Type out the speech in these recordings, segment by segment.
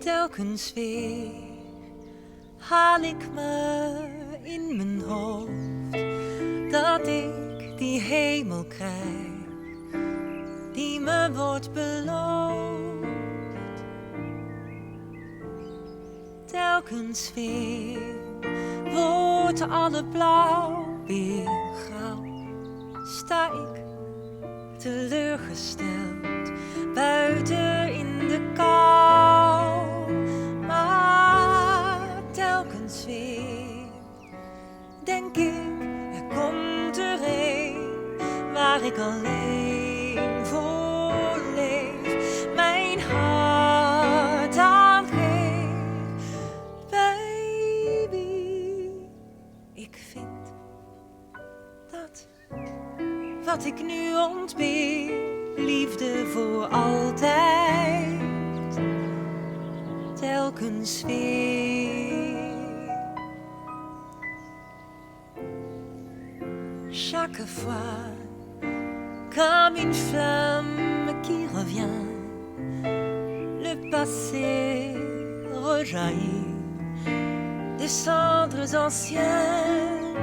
Telkens weer haal ik me in mijn hoofd dat ik die hemel krijg die me wordt beloofd. Telkens weer wordt alle blauw weer grauw. Sta ik teleurgesteld buiten in de kou. Maar telkens weer denk ik, er komt er een waar ik alleen voor leef, mijn hart aan geef. Baby, ik vind dat wat ik nu ontbeer, liefde voor altijd, telkens weer. Chaque fois, comme une flamme qui revient, le passé rejaillit des cendres anciennes.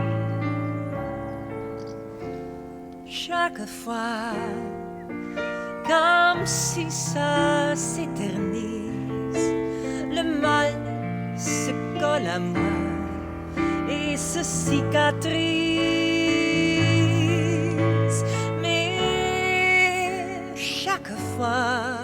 Chaque fois, comme si ça s'éternise, le mal se colle à moi et se cicatrise. Mais chaque fois,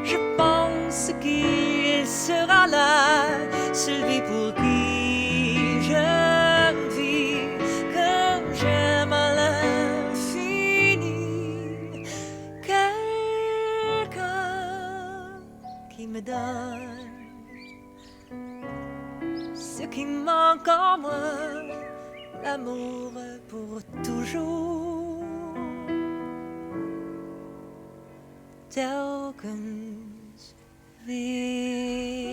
je pense qu'il sera là, celui pour qui je vis, que j'aime à l'infini. Quelqu'un qui me donne ce qui manque en moi, l'amour pour toujours. Telkens weer.